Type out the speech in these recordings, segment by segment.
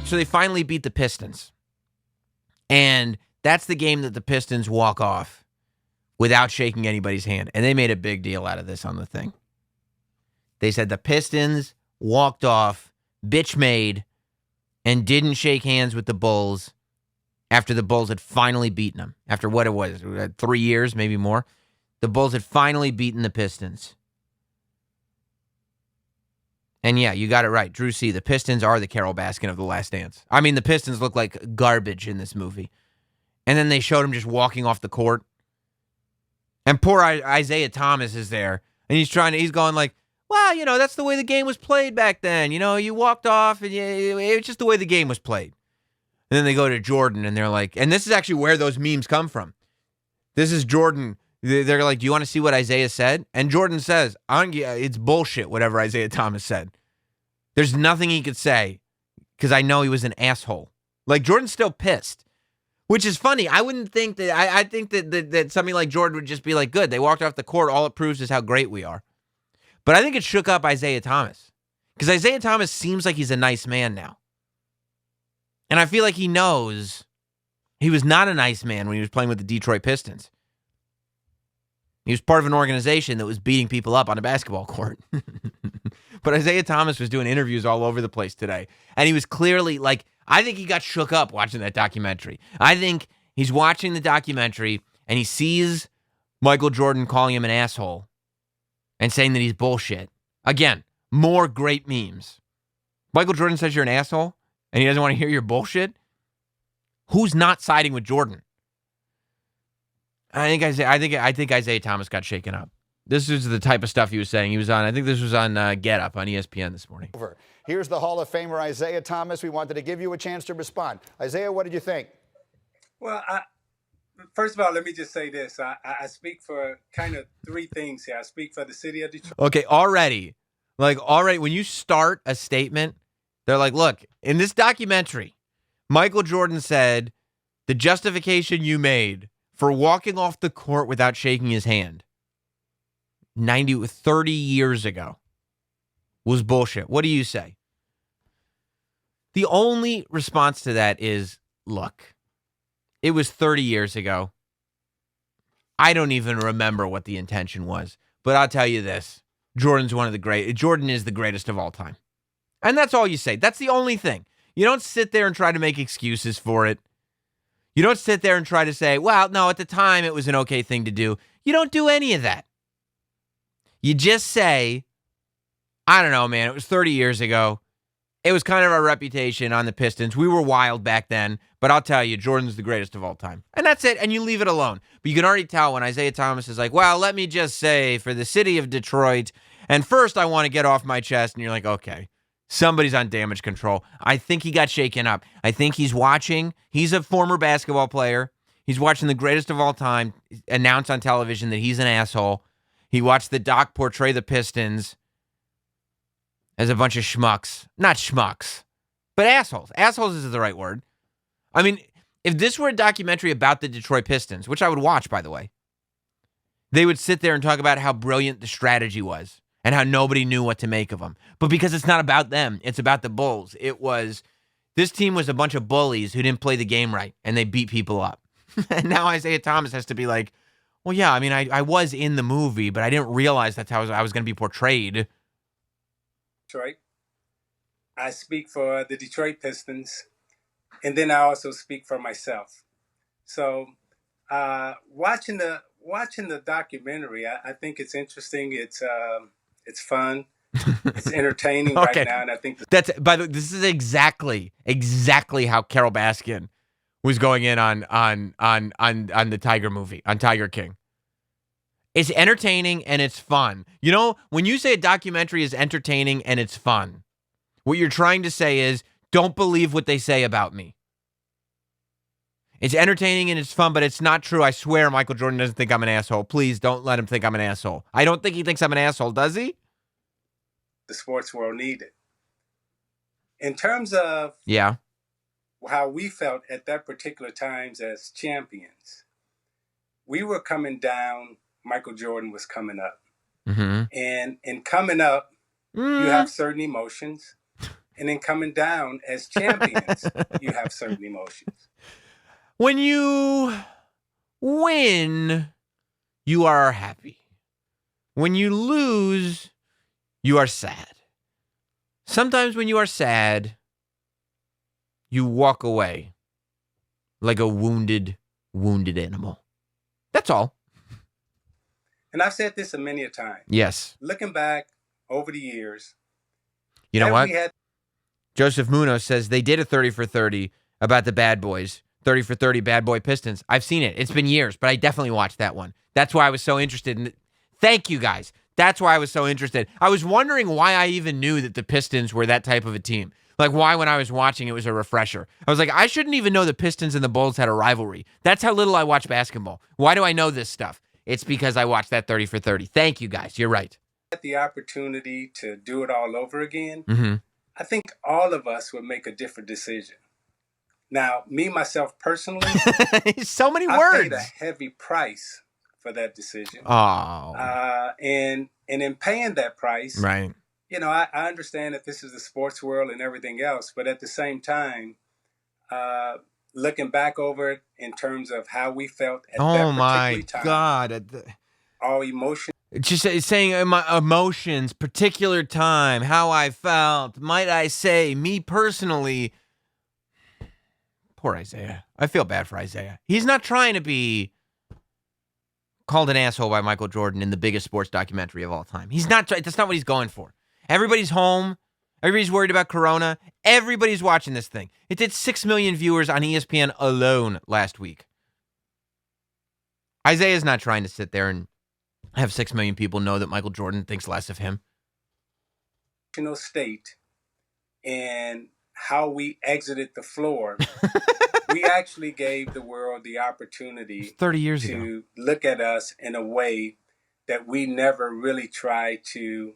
So they finally beat the Pistons. And that's the game that the Pistons walk off without shaking anybody's hand. And they made a big deal out of this on the thing. They said the Pistons walked off, bitch made, and didn't shake hands with the Bulls after the Bulls had finally beaten them. After what it was, 3 years, maybe more. The Bulls had finally beaten the Pistons. And yeah, you got it right. Drew C., the Pistons are the Carole Baskin of The Last Dance. I mean, the Pistons look like garbage in this movie. And then they showed him just walking off the court. And poor Isiah Thomas is there. And he's going like, well, that's the way the game was played back then. You walked off and it was just the way the game was played. And then they go to Jordan and they're like, and this is actually where those memes come from. This is Jordan. They're like, do you want to see what Isiah said? And Jordan says, it's bullshit, whatever Isiah Thomas said. There's nothing he could say because I know he was an asshole. Like, Jordan's still pissed, which is funny. I wouldn't think that, I think that somebody like Jordan would just be like, good, they walked off the court. All it proves is how great we are. But I think it shook up Isiah Thomas because Isiah Thomas seems like he's a nice man now. And I feel like he knows he was not a nice man when he was playing with the Detroit Pistons. He was part of an organization that was beating people up on a basketball court. But Isiah Thomas was doing interviews all over the place today. And he was clearly like, I think he got shook up watching that documentary. I think he's watching the documentary and he sees Michael Jordan calling him an asshole and saying that he's bullshit. Again, more great memes. Michael Jordan says you're an asshole and he doesn't want to hear your bullshit. Who's not siding with Jordan? I think Isiah Thomas got shaken up. This is the type of stuff he was saying. He was on, I think this was on Get Up on ESPN this morning. Here's the Hall of Famer, Isiah Thomas. We wanted to give you a chance to respond. Isiah, what did you think? Well, first of all, let me just say this. I speak for kind of three things here. I speak for the city of Detroit. Okay, already, when you start a statement, they're like, look, in this documentary, Michael Jordan said the justification you made for walking off the court without shaking his hand 30 years ago was bullshit. What do you say? The only response to that is, look, it was 30 years ago. I don't even remember what the intention was, but I'll tell you this. Jordan is the greatest of all time. And that's all you say. That's the only thing. You don't sit there and try to make excuses for it. You don't sit there and try to say, well, no, at the time it was an okay thing to do. You don't do any of that. You just say, I don't know, man, it was 30 years ago. It was kind of our reputation on the Pistons. We were wild back then, but I'll tell you, Jordan's the greatest of all time. And that's it, and you leave it alone. But you can already tell when Isiah Thomas is like, well, let me just say for the city of Detroit, and first I want to get off my chest, and you're like, okay. Somebody's on damage control. I think he got shaken up. I think he's watching. He's a former basketball player. He's watching the greatest of all time announce on television that he's an asshole. He watched the doc portray the Pistons as a bunch of schmucks. Not schmucks, but assholes. Assholes is the right word. I mean, if this were a documentary about the Detroit Pistons, which I would watch, by the way, they would sit there and talk about how brilliant the strategy was. And how nobody knew what to make of them. But because it's not about them, it's about the Bulls. This team was a bunch of bullies who didn't play the game right, and they beat people up. And now Isiah Thomas has to be like, well, yeah, I mean, I was in the movie, but I didn't realize that's how I was going to be portrayed. Detroit. I speak for the Detroit Pistons, and then I also speak for myself. So watching the documentary, I think it's interesting. It's fun. It's entertaining Okay. right now, and I think By the way, this is exactly how Carole Baskin was going in on the Tiger movie, on Tiger King. It's entertaining and it's fun. You know, when you say a documentary is entertaining and it's fun, what you're trying to say is, don't believe what they say about me. It's entertaining and it's fun, but it's not true. I swear Michael Jordan doesn't think I'm an asshole. Please don't let him think I'm an asshole. I don't think he thinks I'm an asshole, does he? the sports world needed. In terms of how we felt at that particular times as champions, we were coming down, Michael Jordan was coming up. Mm-hmm. And in coming up, you have certain emotions. and then coming down as champions, you have certain emotions. When you win, you are happy. When you lose, you are sad. Sometimes when you are sad, you walk away like a wounded animal. That's all. And I've said this many a time. Yes. Looking back over the years, You know what? we had Joseph Munoz says they did a 30 for 30 about the bad boys. 30 for 30 bad boy Pistons. I've seen it. It's been years, but I definitely watched that one. That's why I was so interested in it. Thank you, guys. That's why I was so interested. I was wondering why I even knew that the Pistons were that type of a team. Like, why when I was watching it was a refresher. I was like, I shouldn't even know the Pistons and the Bulls had a rivalry. That's how little I watch basketball. Why do I know this stuff? It's because I watched that 30 for 30. Thank you, guys. You're right. the opportunity to do it all over again. Mm-hmm. I think all of us would make a different decision. Now, me, myself, personally, So many I words. paid a heavy price for that decision. Oh. And in paying that price, Right. you know, I understand that this is the sports world and everything else, but at the same time, looking back over it in terms of how we felt at that Oh, particular my time, God. our emotions, Just saying my emotions, particular time, how I felt. Might I say, me personally, poor Isiah. I feel bad for Isiah. He's not trying to be called an asshole by Michael Jordan in the biggest sports documentary of all time. He's not. That's not what he's going for. Everybody's home. Everybody's worried about Corona. Everybody's watching this thing. It did 6 million viewers on ESPN alone last week. Isiah's not trying to sit there and have 6 million people know that Michael Jordan thinks less of him. state and how we exited the floor, we actually gave the world the opportunity 30 years ago. to look at us in a way that we never really tried to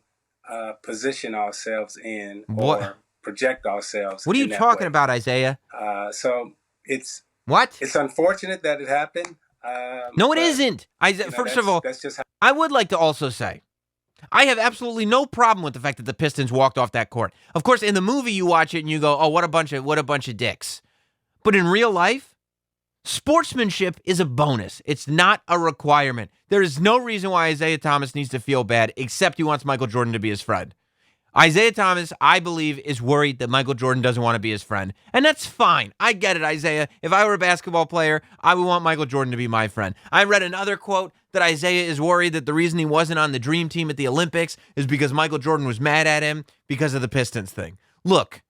position ourselves in or project ourselves. What are you in that talking way. about, Isiah? So it's unfortunate that it happened. No, it but, isn't. First of all, that's just how I would like to also say, I have absolutely no problem with the fact that the Pistons walked off that court. Of course, in the movie, you watch it and you go, "Oh, what a bunch of dicks." But in real life, sportsmanship is a bonus. It's not a requirement. There is no reason why Isiah Thomas needs to feel bad, except he wants Michael Jordan to be his friend. Isiah Thomas, I believe, is worried that Michael Jordan doesn't want to be his friend. And that's fine. I get it, Isiah. If I were a basketball player, I would want Michael Jordan to be my friend. I read another quote that Isiah is worried that the reason he wasn't on the dream team at the Olympics is because Michael Jordan was mad at him because of the Pistons thing. Look,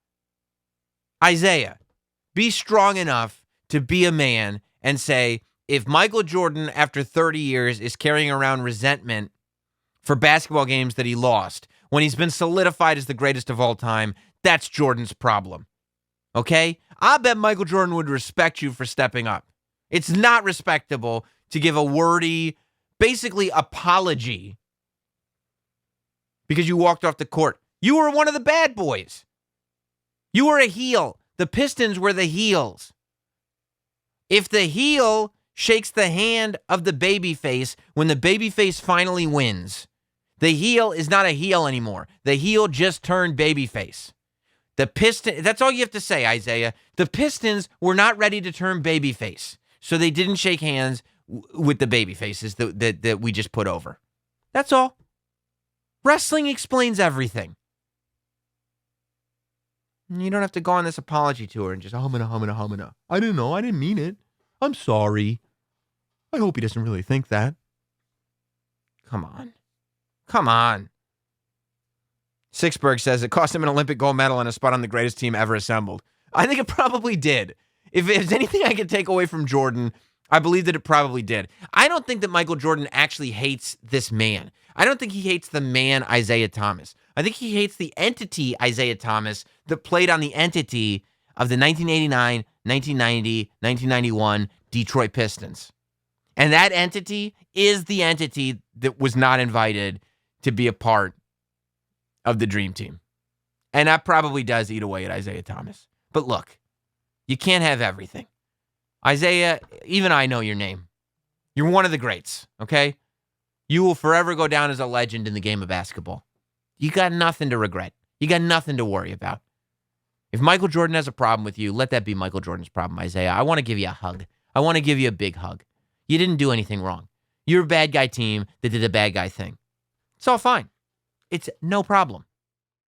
Isiah, be strong enough to be a man and say, if Michael Jordan, after 30 years, is carrying around resentment for basketball games that he lost, when he's been solidified as the greatest of all time, that's Jordan's problem. Okay? I bet Michael Jordan would respect you for stepping up. It's not respectable to give a wordy, basically apology because you walked off the court. You were one of the bad boys. You were a heel. The Pistons were the heels. If the heel shakes the hand of the babyface when the babyface finally wins, the heel is not a heel anymore. The heel just turned babyface. The Pistons, that's all you have to say, Isiah. The Pistons were not ready to turn babyface, so they didn't shake hands with the babyfaces that we just put over. That's all. Wrestling explains everything. You don't have to go on this apology tour and just humana. I didn't know. I didn't mean it. I'm sorry. I hope he doesn't really think that. Come on. Sixberg says it cost him an Olympic gold medal and a spot on the greatest team ever assembled. I think it probably did. If there's anything I could take away from Jordan, I believe that it probably did. I don't think that Michael Jordan actually hates this man. I don't think he hates the man Isiah Thomas. I think he hates the entity Isiah Thomas that played on the entity of the 1989, 1990, 1991 Detroit Pistons. And that entity is the entity that was not invited to be a part of the Dream Team. And that probably does eat away at Isiah Thomas. But look, you can't have everything. Isiah, even I know your name. You're one of the greats, okay? You will forever go down as a legend in the game of basketball. You got nothing to regret. You got nothing to worry about. If Michael Jordan has a problem with you, let that be Michael Jordan's problem, Isiah. I want to give you a hug. I want to give you a big hug. You didn't do anything wrong. You're a bad guy team that did a bad guy thing. It's all fine. It's no problem.